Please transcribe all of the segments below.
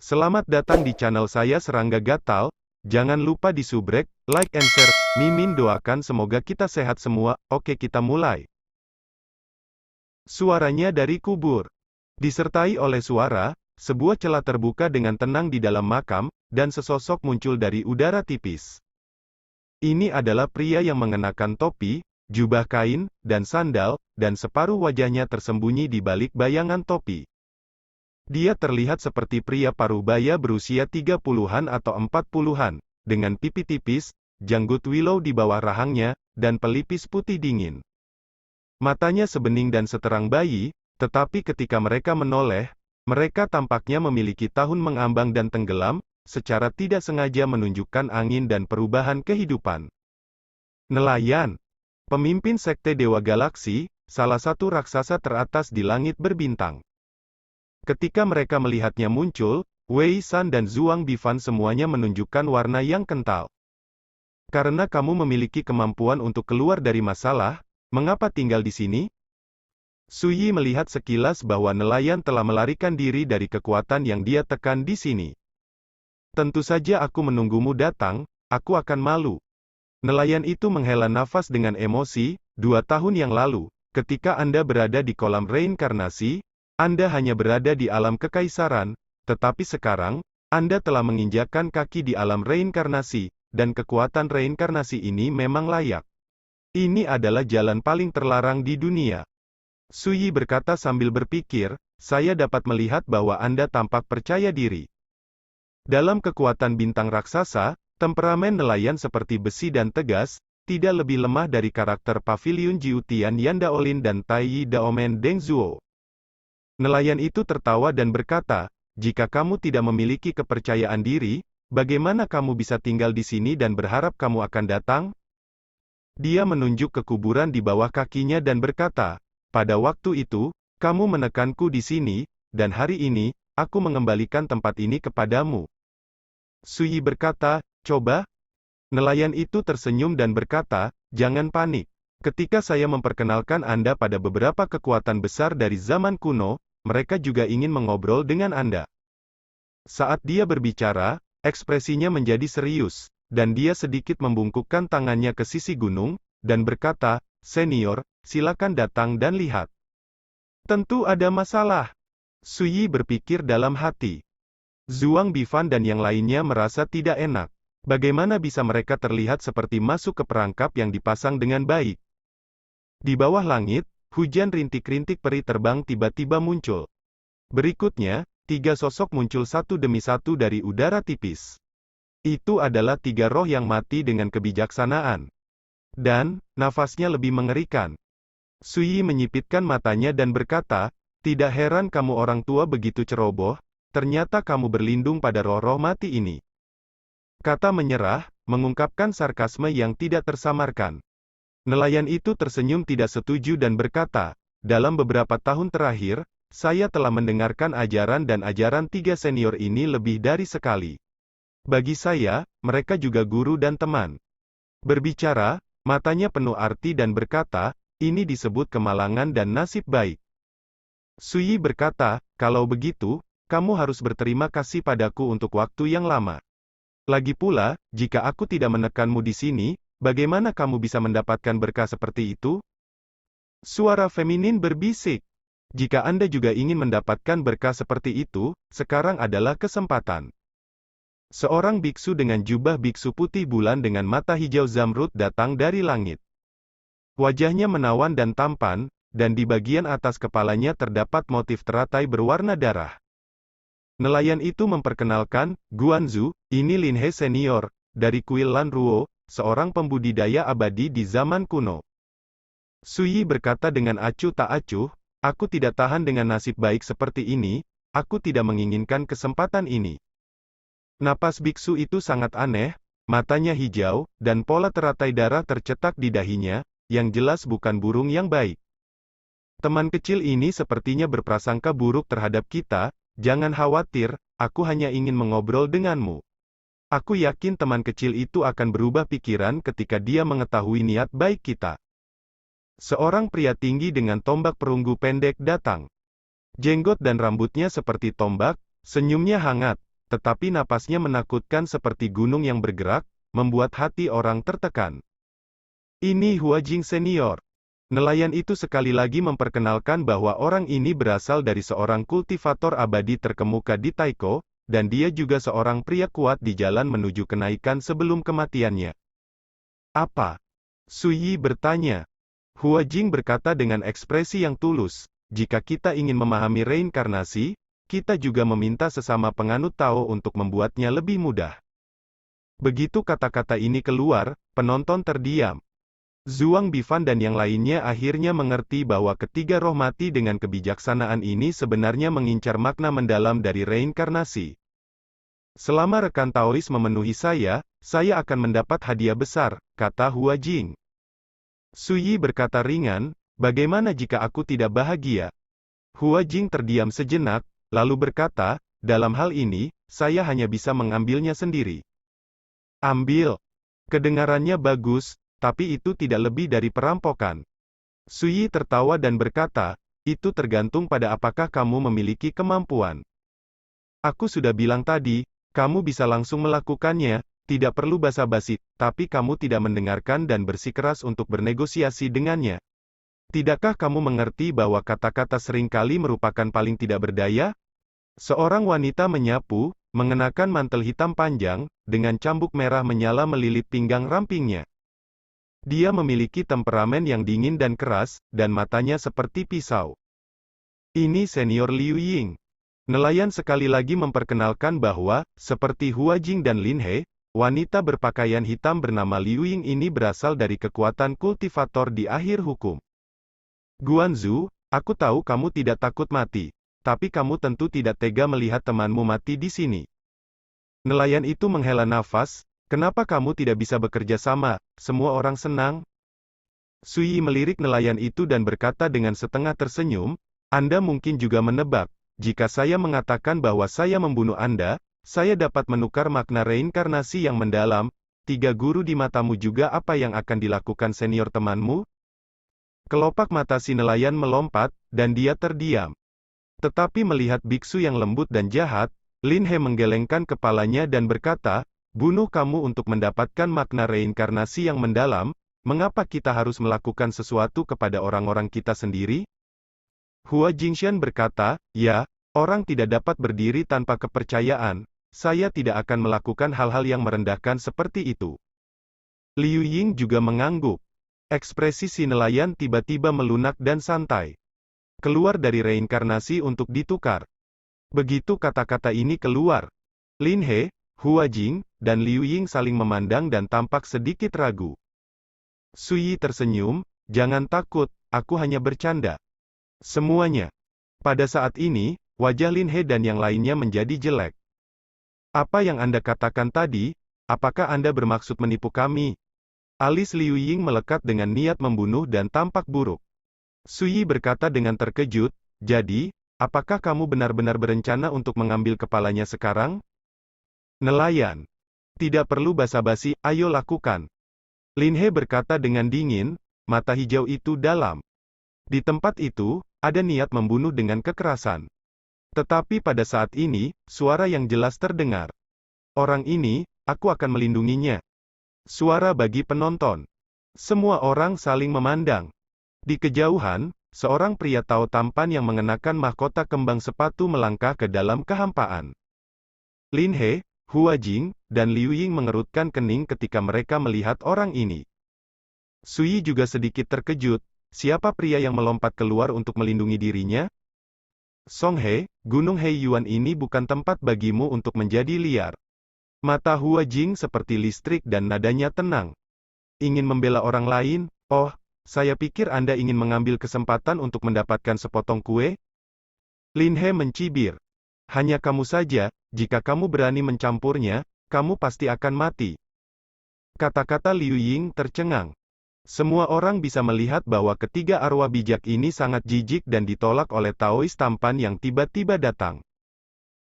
Selamat datang di channel saya Serangga Gatal. Jangan lupa di subrek, like and share. Mimin doakan semoga kita sehat semua. Oke, kita mulai. Suaranya dari kubur. Disertai oleh suara, sebuah celah terbuka dengan tenang di dalam makam, dan sesosok muncul dari udara tipis. Ini adalah pria yang mengenakan topi, jubah kain, dan sandal, dan separuh wajahnya tersembunyi di balik bayangan topi. Dia terlihat seperti pria parubaya berusia 30-an atau 40-an, dengan pipi tipis, janggut willow di bawah rahangnya, dan pelipis putih dingin. Matanya sebening dan seterang bayi, tetapi ketika mereka menoleh, mereka tampaknya memiliki tahun mengambang dan tenggelam, secara tidak sengaja menunjukkan angin dan perubahan kehidupan. Nelayan, pemimpin sekte Dewa Galaksi, salah satu raksasa teratas di langit berbintang. Ketika mereka melihatnya muncul, Wei San dan Zhuang Bifan semuanya menunjukkan warna yang kental. Karena kamu memiliki kemampuan untuk keluar dari masalah, mengapa tinggal di sini? Su Yi melihat sekilas bahwa nelayan telah melarikan diri dari kekuatan yang dia tekan di sini. Tentu saja aku menunggumu datang, aku akan malu. Nelayan itu menghela nafas dengan emosi. 2 tahun yang lalu, ketika Anda berada di kolam reinkarnasi, Anda hanya berada di alam kekaisaran, tetapi sekarang, Anda telah menginjakkan kaki di alam reinkarnasi, dan kekuatan reinkarnasi ini memang layak. Ini adalah jalan paling terlarang di dunia. Su Yi berkata sambil berpikir, saya dapat melihat bahwa Anda tampak percaya diri. Dalam kekuatan bintang raksasa, temperamen nelayan seperti besi dan tegas, tidak lebih lemah dari karakter Pavilion Jiutian Yandaolin dan Taiyi Daomen Deng Zhuo. Nelayan itu tertawa dan berkata, jika kamu tidak memiliki kepercayaan diri, bagaimana kamu bisa tinggal di sini dan berharap kamu akan datang? Dia menunjuk ke kuburan di bawah kakinya dan berkata, pada waktu itu, kamu menekanku di sini, dan hari ini, aku mengembalikan tempat ini kepadamu. Su Yi berkata, coba? Nelayan itu tersenyum dan berkata, jangan panik. Ketika saya memperkenalkan Anda pada beberapa kekuatan besar dari zaman kuno, mereka juga ingin mengobrol dengan Anda. Saat dia berbicara, ekspresinya menjadi serius, dan dia sedikit membungkukkan tangannya ke sisi gunung, dan berkata, senior, silakan datang dan lihat. Tentu ada masalah. Su Yi berpikir dalam hati. Zhuang Bifan dan yang lainnya merasa tidak enak. Bagaimana bisa mereka terlihat seperti masuk ke perangkap yang dipasang dengan baik? Di bawah langit, hujan rintik-rintik peri terbang tiba-tiba muncul. Berikutnya, 3 sosok muncul satu demi satu dari udara tipis. Itu adalah 3 roh yang mati dengan kebijaksanaan. Dan, nafasnya lebih mengerikan. Su Yi menyipitkan matanya dan berkata, tidak heran kamu orang tua begitu ceroboh, ternyata kamu berlindung pada roh-roh mati ini. Kata menyerah, mengungkapkan sarkasme yang tidak tersamarkan. Nelayan itu tersenyum tidak setuju dan berkata, dalam beberapa tahun terakhir, saya telah mendengarkan ajaran dan ajaran 3 senior ini lebih dari sekali. Bagi saya, mereka juga guru dan teman. Berbicara, matanya penuh arti dan berkata, ini disebut kemalangan dan nasib baik. Su Yi berkata, kalau begitu, kamu harus berterima kasih padaku untuk waktu yang lama. Lagi pula, jika aku tidak menekanmu di sini, bagaimana kamu bisa mendapatkan berkah seperti itu? Suara feminin berbisik. Jika Anda juga ingin mendapatkan berkah seperti itu, sekarang adalah kesempatan. Seorang biksu dengan jubah biksu putih bulan dengan mata hijau zamrud datang dari langit. Wajahnya menawan dan tampan, dan di bagian atas kepalanya terdapat motif teratai berwarna darah. Nelayan itu memperkenalkan, Guanzu, ini Lin He senior, dari kuil Lan Ruo, seorang pembudidaya abadi di zaman kuno. Su Yi berkata dengan acuh tak acuh, aku tidak tahan dengan nasib baik seperti ini, aku tidak menginginkan kesempatan ini. Napas biksu itu sangat aneh, matanya hijau, dan pola teratai darah tercetak di dahinya, yang jelas bukan burung yang baik. Teman kecil ini sepertinya berprasangka buruk terhadap kita, jangan khawatir, aku hanya ingin mengobrol denganmu. Aku yakin teman kecil itu akan berubah pikiran ketika dia mengetahui niat baik kita. Seorang pria tinggi dengan tombak perunggu pendek datang. Jenggot dan rambutnya seperti tombak, senyumnya hangat, tetapi napasnya menakutkan seperti gunung yang bergerak, membuat hati orang tertekan. Ini Huajing senior. Nelayan itu sekali lagi memperkenalkan bahwa orang ini berasal dari seorang kultivator abadi terkemuka di Taiko, dan dia juga seorang pria kuat di jalan menuju kenaikan sebelum kematiannya. Apa? Suyi bertanya. Huajing berkata dengan ekspresi yang tulus, jika kita ingin memahami reinkarnasi, kita juga meminta sesama penganut Tao untuk membuatnya lebih mudah. Begitu kata-kata ini keluar, penonton terdiam. Zhuang Bifan dan yang lainnya akhirnya mengerti bahwa ketiga roh mati dengan kebijaksanaan ini sebenarnya mengincar makna mendalam dari reinkarnasi. Selama rekan Taois memenuhi saya akan mendapat hadiah besar, kata Huajing. Suyi berkata ringan, bagaimana jika aku tidak bahagia? Huajing terdiam sejenak, lalu berkata, dalam hal ini, saya hanya bisa mengambilnya sendiri. Ambil. Kedengarannya bagus, tapi itu tidak lebih dari perampokan. Suyi tertawa dan berkata, itu tergantung pada apakah kamu memiliki kemampuan. Aku sudah bilang tadi, kamu bisa langsung melakukannya, tidak perlu basa-basi, tapi kamu tidak mendengarkan dan bersikeras untuk bernegosiasi dengannya. Tidakkah kamu mengerti bahwa kata-kata seringkali merupakan paling tidak berdaya? Seorang wanita menyapu, mengenakan mantel hitam panjang, dengan cambuk merah menyala melilit pinggang rampingnya. Dia memiliki temperamen yang dingin dan keras, dan matanya seperti pisau. Ini senior Liu Ying. Nelayan sekali lagi memperkenalkan bahwa, seperti Huajing dan Lin He, wanita berpakaian hitam bernama Liu Ying ini berasal dari kekuatan kultivator di akhir hukum. Guanzu, aku tahu kamu tidak takut mati, tapi kamu tentu tidak tega melihat temanmu mati di sini. Nelayan itu menghela nafas. Kenapa kamu tidak bisa bekerja sama? Semua orang senang. Suyi melirik nelayan itu dan berkata dengan setengah tersenyum, Anda mungkin juga menebak, jika saya mengatakan bahwa saya membunuh Anda, saya dapat menukar makna reinkarnasi yang mendalam. 3 guru di matamu juga apa yang akan dilakukan senior temanmu? Kelopak mata si nelayan melompat, dan dia terdiam. Tetapi melihat biksu yang lembut dan jahat, Lin He menggelengkan kepalanya dan berkata, bunuh kamu untuk mendapatkan makna reinkarnasi yang mendalam, mengapa kita harus melakukan sesuatu kepada orang-orang kita sendiri? Hua Jingshan berkata, ya, orang tidak dapat berdiri tanpa kepercayaan, saya tidak akan melakukan hal-hal yang merendahkan seperti itu. Liu Ying juga mengangguk. Ekspresi si nelayan tiba-tiba melunak dan santai. Keluar dari reinkarnasi untuk ditukar. Begitu kata-kata ini keluar, Lin He, Huajing, dan Liu Ying saling memandang dan tampak sedikit ragu. Suyi tersenyum, jangan takut, aku hanya bercanda. Semuanya. Pada saat ini, wajah Lin He dan yang lainnya menjadi jelek. Apa yang Anda katakan tadi? Apakah Anda bermaksud menipu kami? Alis Liu Ying melekat dengan niat membunuh dan tampak buruk. Suyi berkata dengan terkejut, jadi, apakah kamu benar-benar berencana untuk mengambil kepalanya sekarang? Nelayan. Tidak perlu basa-basi, ayo lakukan. Lin He berkata dengan dingin, mata hijau itu dalam. Di tempat itu, ada niat membunuh dengan kekerasan. Tetapi pada saat ini, suara yang jelas terdengar. Orang ini, aku akan melindunginya. Suara bagi penonton. Semua orang saling memandang. Di kejauhan, seorang pria Tao tampan yang mengenakan mahkota kembang sepatu melangkah ke dalam kehampaan. Lin He, Huajing, dan Liu Ying mengerutkan kening ketika mereka melihat orang ini. Suyi juga sedikit terkejut, siapa pria yang melompat keluar untuk melindungi dirinya? Song He, Gunung Heiyuan ini bukan tempat bagimu untuk menjadi liar. Mata Huajing seperti listrik dan nadanya tenang. Ingin membela orang lain? Oh, saya pikir Anda ingin mengambil kesempatan untuk mendapatkan sepotong kue? Lin He mencibir. Hanya kamu saja, jika kamu berani mencampurnya, kamu pasti akan mati. Kata-kata Liu Ying tercengang. Semua orang bisa melihat bahwa ketiga arwah bijak ini sangat jijik dan ditolak oleh Taois tampan yang tiba-tiba datang.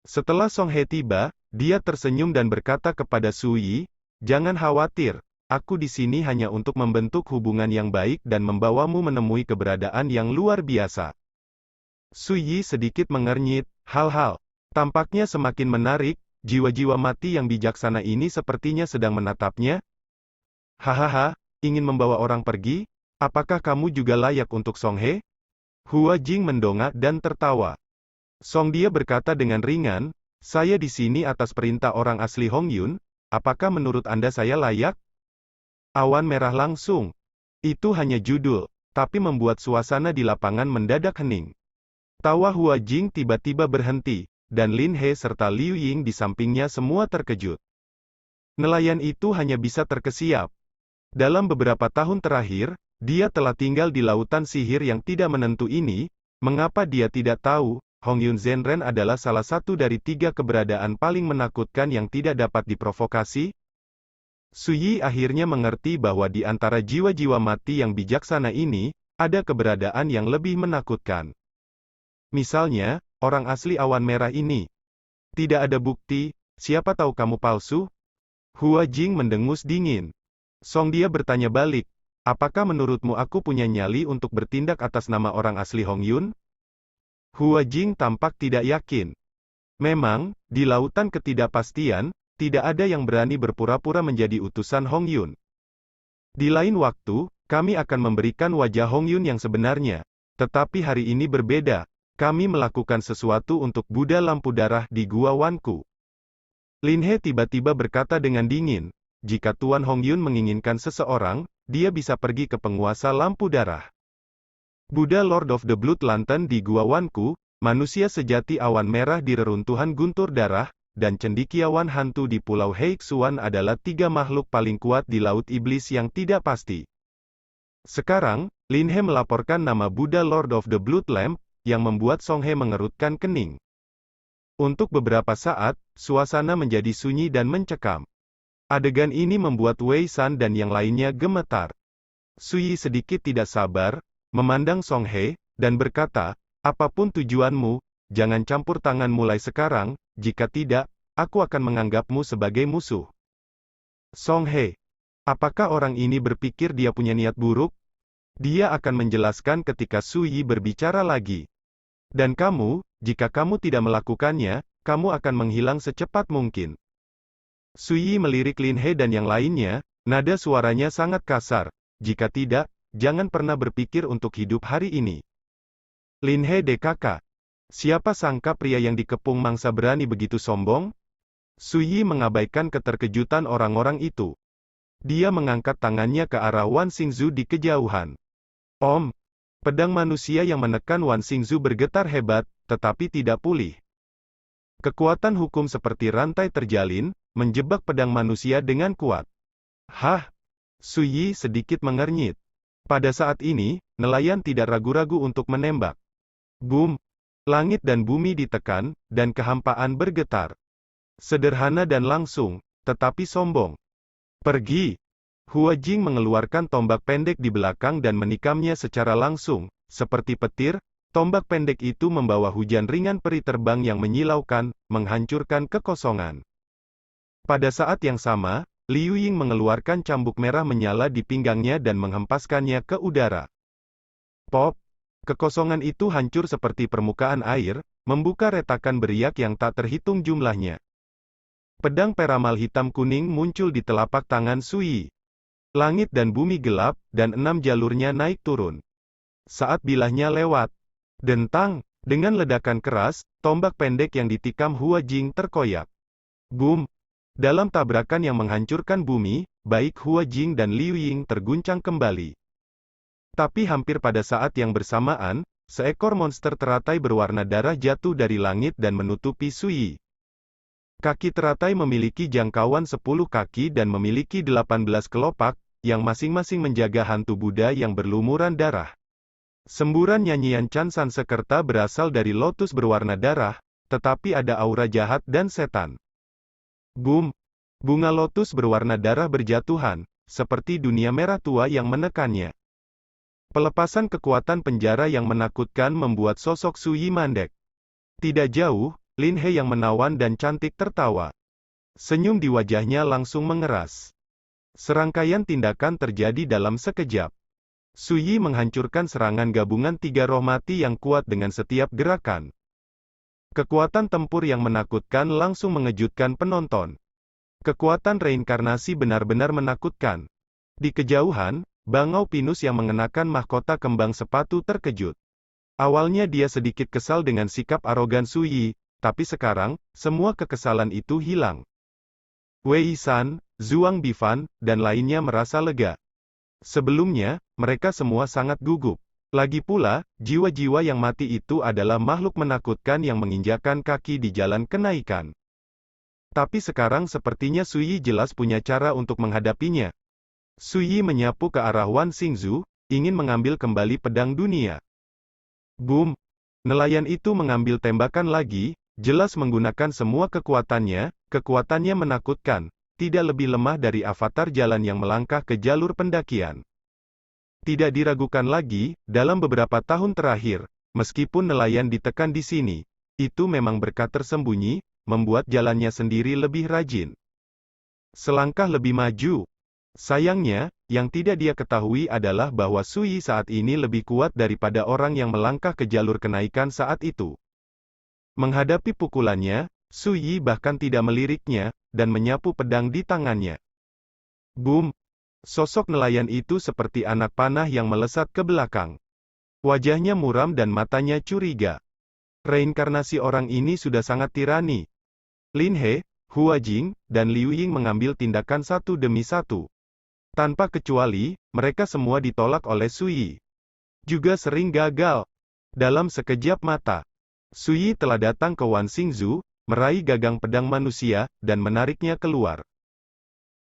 Setelah Song He tiba, dia tersenyum dan berkata kepada Suyi, jangan khawatir, aku di sini hanya untuk membentuk hubungan yang baik dan membawamu menemui keberadaan yang luar biasa. Suyi sedikit mengernyit, hal-hal tampaknya semakin menarik, jiwa-jiwa mati yang bijaksana ini sepertinya sedang menatapnya. Hahaha, ingin membawa orang pergi? Apakah kamu juga layak untuk Song He? Hua Jing mendongak dan tertawa. Song Dia berkata dengan ringan, saya di sini atas perintah orang asli Hong Yun, apakah menurut Anda saya layak? Awan merah langsung. Itu hanya judul, tapi membuat suasana di lapangan mendadak hening. Tawa Hua Jing tiba-tiba berhenti, dan Lin He serta Liu Ying di sampingnya semua terkejut. Nelayan itu hanya bisa terkesiap. Dalam beberapa tahun terakhir, dia telah tinggal di lautan sihir yang tidak menentu ini. Mengapa dia tidak tahu, Hong Yun Zhenren adalah salah satu dari 3 keberadaan paling menakutkan yang tidak dapat diprovokasi? Su Yi akhirnya mengerti bahwa di antara jiwa-jiwa mati yang bijaksana ini, ada keberadaan yang lebih menakutkan. Misalnya, orang asli awan merah ini. Tidak ada bukti, siapa tahu kamu palsu? Hua Jing mendengus dingin. Song Dia bertanya balik, apakah menurutmu aku punya nyali untuk bertindak atas nama orang asli Hong Yun? Hua Jing tampak tidak yakin. Memang, di lautan ketidakpastian, tidak ada yang berani berpura-pura menjadi utusan Hong Yun. Di lain waktu, kami akan memberikan wajah Hong Yun yang sebenarnya. Tetapi hari ini berbeda. Kami melakukan sesuatu untuk Buddha lampu darah di Gua Wanku. Lin He tiba-tiba berkata dengan dingin, jika Tuan Hong Yun menginginkan seseorang, dia bisa pergi ke penguasa lampu darah. Buddha Lord of the Blood Lantern di Gua Wanku, manusia sejati awan merah di reruntuhan guntur darah, dan cendekiawan hantu di Pulau Heixuan adalah 3 makhluk paling kuat di Laut Iblis yang tidak pasti. Sekarang, Lin He melaporkan nama Buddha Lord of the Blood Lamp, yang membuat Song He mengerutkan kening. Untuk beberapa saat, suasana menjadi sunyi dan mencekam. Adegan ini membuat Wei San dan yang lainnya gemetar. Su Yi sedikit tidak sabar, memandang Song He, dan berkata, apapun tujuanmu, jangan campur tangan mulai sekarang, jika tidak, aku akan menganggapmu sebagai musuh. Song He, apakah orang ini berpikir dia punya niat buruk? Dia akan menjelaskan ketika Su Yi berbicara lagi. Dan kamu, jika kamu tidak melakukannya, kamu akan menghilang secepat mungkin. Su Yi melirik Lin He dan yang lainnya, nada suaranya sangat kasar. Jika tidak, jangan pernah berpikir untuk hidup hari ini. Lin He DKK. Siapa sangka pria yang dikepung mangsa berani begitu sombong? Su Yi mengabaikan keterkejutan orang-orang itu. Dia mengangkat tangannya ke arah Wan Xingzu di kejauhan. Om! Pedang manusia yang menekan Wan Xingzu bergetar hebat, tetapi tidak pulih. Kekuatan hukum seperti rantai terjalin, menjebak pedang manusia dengan kuat. Hah? Su Yi sedikit mengernyit. Pada saat ini, nelayan tidak ragu-ragu untuk menembak. Boom! Langit dan bumi ditekan, dan kehampaan bergetar. Sederhana dan langsung, tetapi sombong. Pergi! Hua Jing mengeluarkan tombak pendek di belakang dan menikamnya secara langsung. Seperti petir, tombak pendek itu membawa hujan ringan peri terbang yang menyilaukan, menghancurkan kekosongan. Pada saat yang sama, Liu Ying mengeluarkan cambuk merah menyala di pinggangnya dan menghempaskannya ke udara. Pop! Kekosongan itu hancur seperti permukaan air, membuka retakan beriak yang tak terhitung jumlahnya. Pedang peramal hitam kuning muncul di telapak tangan Su Yi. Langit dan bumi gelap, dan 6 jalurnya naik turun. Saat bilahnya lewat, dentang, dengan ledakan keras, tombak pendek yang ditikam Hua Jing terkoyak. Boom! Dalam tabrakan yang menghancurkan bumi, baik Hua Jing dan Liu Ying terguncang kembali. Tapi hampir pada saat yang bersamaan, seekor monster teratai berwarna darah jatuh dari langit dan menutupi Su Yi. Kaki teratai memiliki jangkauan 10 kaki dan memiliki 18 kelopak, yang masing-masing menjaga hantu Buddha yang berlumuran darah. Semburan nyanyian Chan Sansekerta berasal dari lotus berwarna darah, tetapi ada aura jahat dan setan. Boom! Bunga lotus berwarna darah berjatuhan, seperti dunia merah tua yang menekannya. Pelepasan kekuatan penjara yang menakutkan membuat sosok Su Yi mandek. Tidak jauh, Lin He yang menawan dan cantik tertawa. Senyum di wajahnya langsung mengeras. Serangkaian tindakan terjadi dalam sekejap. Su Yi menghancurkan serangan gabungan 3 roh mati yang kuat dengan setiap gerakan. Kekuatan tempur yang menakutkan langsung mengejutkan penonton. Kekuatan reinkarnasi benar-benar menakutkan. Di kejauhan, Bangau Pinus yang mengenakan mahkota kembang sepatu terkejut. Awalnya dia sedikit kesal dengan sikap arogan Su Yi, tapi sekarang, semua kekesalan itu hilang. Wei San, Zhuang Bifan, dan lainnya merasa lega. Sebelumnya, mereka semua sangat gugup. Lagi pula, jiwa-jiwa yang mati itu adalah makhluk menakutkan yang menginjakkan kaki di jalan kenaikan. Tapi sekarang sepertinya Su Yi jelas punya cara untuk menghadapinya. Su Yi menyapu ke arah Wan Xingzu, ingin mengambil kembali pedang dunia. Boom! Nelayan itu mengambil tembakan lagi, jelas menggunakan semua kekuatannya menakutkan, tidak lebih lemah dari avatar jalan yang melangkah ke jalur pendakian. Tidak diragukan lagi, dalam beberapa tahun terakhir, meskipun nelayan ditekan di sini, itu memang berkat tersembunyi, membuat jalannya sendiri lebih rajin. Selangkah lebih maju. Sayangnya, yang tidak dia ketahui adalah bahwa Su Yi saat ini lebih kuat daripada orang yang melangkah ke jalur kenaikan saat itu. Menghadapi pukulannya, Su Yi bahkan tidak meliriknya, dan menyapu pedang di tangannya. Boom! Sosok nelayan itu seperti anak panah yang melesat ke belakang. Wajahnya muram dan matanya curiga. Reinkarnasi orang ini sudah sangat tirani. Lin He, Hua Jing, dan Liu Ying mengambil tindakan satu demi satu. Tanpa kecuali, mereka semua ditolak oleh Su Yi. Juga sering gagal. Dalam sekejap mata, Su Yi telah datang ke Wan Xingzu, meraih gagang pedang manusia, dan menariknya keluar.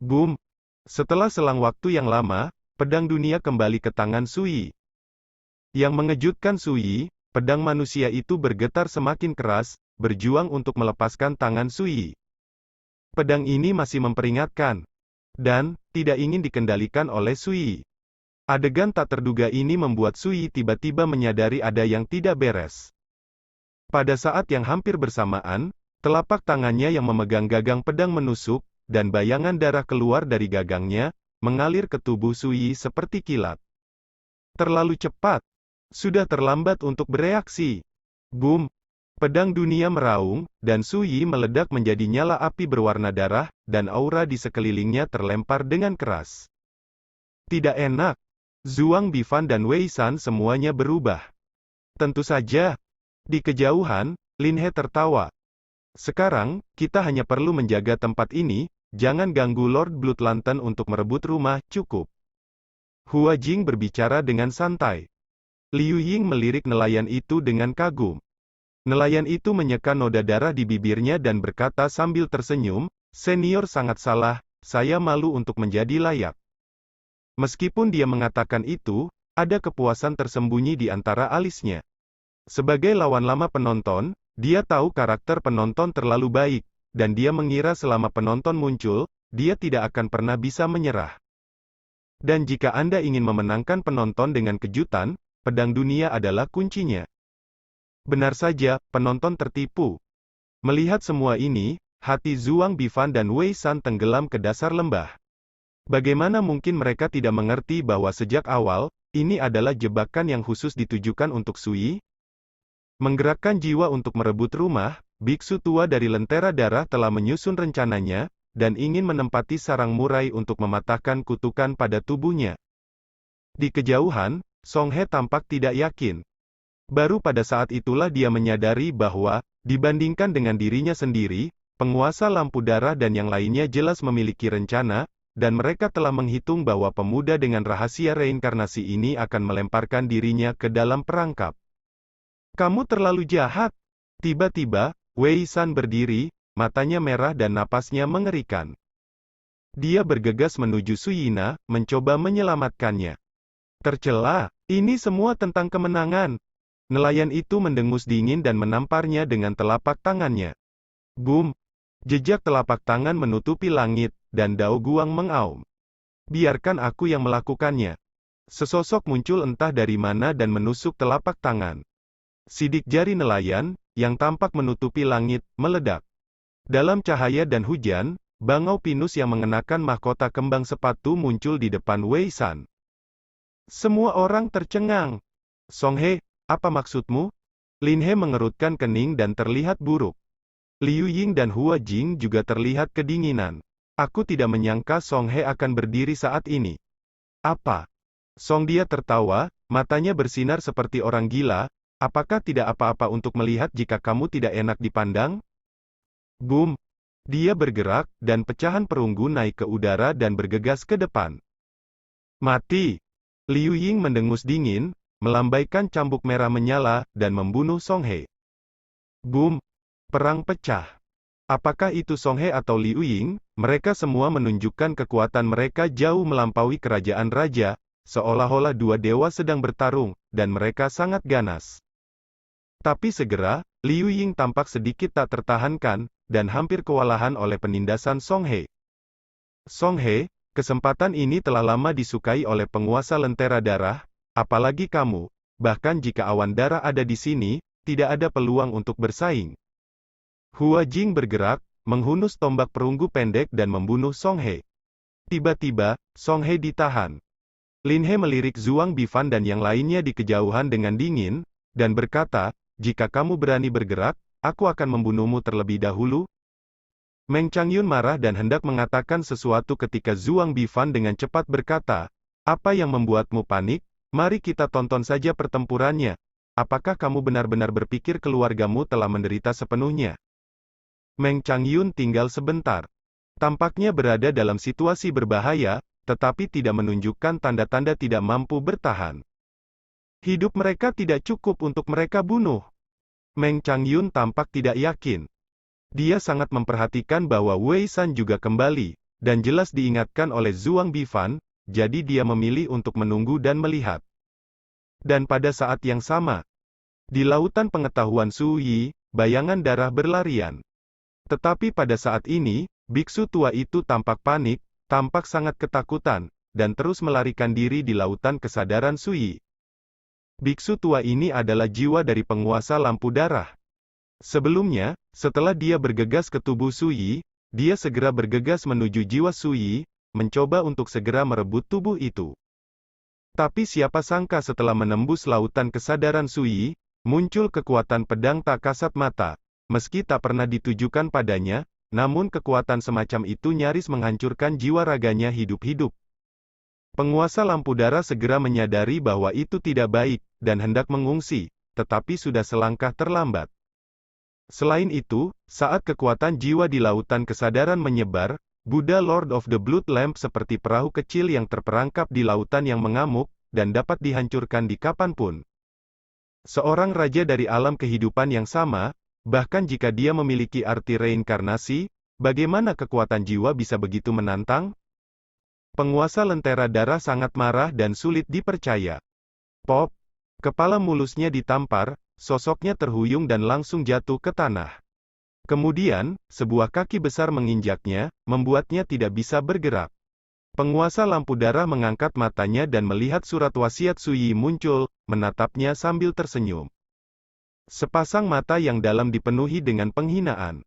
Boom! Setelah selang waktu yang lama, pedang dunia kembali ke tangan Su Yi. Yang mengejutkan Su Yi, pedang manusia itu bergetar semakin keras, berjuang untuk melepaskan tangan Su Yi. Pedang ini masih memperingatkan, dan tidak ingin dikendalikan oleh Su Yi. Adegan tak terduga ini membuat Su Yi tiba-tiba menyadari ada yang tidak beres. Pada saat yang hampir bersamaan, telapak tangannya yang memegang gagang pedang menusuk, dan bayangan darah keluar dari gagangnya, mengalir ke tubuh Su Yi seperti kilat. Terlalu cepat. Sudah terlambat untuk bereaksi. Boom! Pedang dunia meraung, dan Su Yi meledak menjadi nyala api berwarna darah, dan aura di sekelilingnya terlempar dengan keras. Tidak enak. Zhuang Bifan dan Wei San semuanya berubah. Tentu saja. Di kejauhan, Lin He tertawa. Sekarang, kita hanya perlu menjaga tempat ini, jangan ganggu Lord Blood Lantern untuk merebut rumah, cukup. Hua Jing berbicara dengan santai. Liu Ying melirik nelayan itu dengan kagum. Nelayan itu menyeka noda darah di bibirnya dan berkata sambil tersenyum, "Senior sangat salah, saya malu untuk menjadi layak." Meskipun dia mengatakan itu, ada kepuasan tersembunyi di antara alisnya. Sebagai lawan lama penonton, dia tahu karakter penonton terlalu baik, dan dia mengira selama penonton muncul, dia tidak akan pernah bisa menyerah. Dan jika Anda ingin memenangkan penonton dengan kejutan, pedang dunia adalah kuncinya. Benar saja, penonton tertipu. Melihat semua ini, hati Zhuang Bifan dan Wei San tenggelam ke dasar lembah. Bagaimana mungkin mereka tidak mengerti bahwa sejak awal, ini adalah jebakan yang khusus ditujukan untuk Su Yi? Menggerakkan jiwa untuk merebut rumah, biksu tua dari Lentera Darah telah menyusun rencananya, dan ingin menempati sarang murai untuk mematahkan kutukan pada tubuhnya. Di kejauhan, Song He tampak tidak yakin. Baru pada saat itulah dia menyadari bahwa, dibandingkan dengan dirinya sendiri, penguasa lampu darah dan yang lainnya jelas memiliki rencana, dan mereka telah menghitung bahwa pemuda dengan rahasia reinkarnasi ini akan melemparkan dirinya ke dalam perangkap. Kamu terlalu jahat. Tiba-tiba, Wei San berdiri, matanya merah dan napasnya mengerikan. Dia bergegas menuju Su Yina, mencoba menyelamatkannya. Tercela, ini semua tentang kemenangan. Nelayan itu mendengus dingin dan menamparnya dengan telapak tangannya. Boom! Jejak telapak tangan menutupi langit, dan Dao Guang mengaum. Biarkan aku yang melakukannya. Sesosok muncul entah dari mana dan menusuk telapak tangan. Sidik jari nelayan, yang tampak menutupi langit, meledak. Dalam cahaya dan hujan, Bangau Pinus yang mengenakan mahkota kembang sepatu muncul di depan Wei San. Semua orang tercengang. Song He, apa maksudmu? Lin He mengerutkan kening dan terlihat buruk. Liu Ying dan Hua Jing juga terlihat kedinginan. Aku tidak menyangka Song He akan berdiri saat ini. Apa? Song dia tertawa, matanya bersinar seperti orang gila. Apakah tidak apa-apa untuk melihat jika kamu tidak enak dipandang? Boom! Dia bergerak, dan pecahan perunggu naik ke udara dan bergegas ke depan. Mati! Liu Ying mendengus dingin, melambaikan cambuk merah menyala, dan membunuh Song He. Boom! Perang pecah. Apakah itu Song He atau Liu Ying? Mereka semua menunjukkan kekuatan mereka jauh melampaui kerajaan raja, seolah-olah dua dewa sedang bertarung, dan mereka sangat ganas. Tapi segera, Liu Ying tampak sedikit tak tertahankan, dan hampir kewalahan oleh penindasan Song He. Song He, kesempatan ini telah lama disukai oleh penguasa Lentera Darah, apalagi kamu, bahkan jika awan darah ada di sini, tidak ada peluang untuk bersaing. Hua Jing bergerak, menghunus tombak perunggu pendek dan membunuh Song He. Tiba-tiba, Song He ditahan. Lin He melirik Zhuang Bifan dan yang lainnya di kejauhan dengan dingin, dan berkata, jika kamu berani bergerak, aku akan membunuhmu terlebih dahulu. Meng Changyun marah dan hendak mengatakan sesuatu ketika Zhuang Bifan dengan cepat berkata, apa yang membuatmu panik? Mari kita tonton saja pertempurannya. Apakah kamu benar-benar berpikir keluargamu telah menderita sepenuhnya? Meng Changyun tinggal sebentar. Tampaknya berada dalam situasi berbahaya, tetapi tidak menunjukkan tanda-tanda tidak mampu bertahan. Hidup mereka tidak cukup untuk mereka bunuh. Meng Changyun tampak tidak yakin. Dia sangat memperhatikan bahwa Wei San juga kembali, dan jelas diingatkan oleh Zhuang Bifan, jadi dia memilih untuk menunggu dan melihat. Dan pada saat yang sama, di lautan pengetahuan Su Yi, bayangan darah berlarian. Tetapi pada saat ini, biksu tua itu tampak panik, tampak sangat ketakutan, dan terus melarikan diri di lautan kesadaran Su Yi. Biksu tua ini adalah jiwa dari penguasa lampu darah. Sebelumnya, setelah dia bergegas ke tubuh Su Yi, dia segera bergegas menuju jiwa Su Yi, mencoba untuk segera merebut tubuh itu. Tapi siapa sangka setelah menembus lautan kesadaran Su Yi, muncul kekuatan pedang tak kasat mata. Meski tak pernah ditujukan padanya, namun kekuatan semacam itu nyaris menghancurkan jiwa raganya hidup-hidup. Penguasa lampu darah segera menyadari bahwa itu tidak baik, dan hendak mengungsi, tetapi sudah selangkah terlambat. Selain itu, saat kekuatan jiwa di lautan kesadaran menyebar, Buddha Lord of the Blood Lamp seperti perahu kecil yang terperangkap di lautan yang mengamuk, dan dapat dihancurkan di kapanpun. Seorang raja dari alam kehidupan yang sama, bahkan jika dia memiliki arti reinkarnasi, bagaimana kekuatan jiwa bisa begitu menantang? Penguasa Lentera Darah sangat marah dan sulit dipercaya. Pop! Kepala mulusnya ditampar, sosoknya terhuyung dan langsung jatuh ke tanah. Kemudian, sebuah kaki besar menginjaknya, membuatnya tidak bisa bergerak. Penguasa lampu darah mengangkat matanya dan melihat surat wasiat Su Yi muncul, menatapnya sambil tersenyum. Sepasang mata yang dalam dipenuhi dengan penghinaan.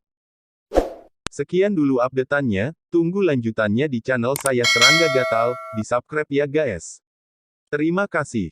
Sekian dulu update-annya, tunggu lanjutannya di channel saya Serangga Gatal, di subscribe ya guys. Terima kasih.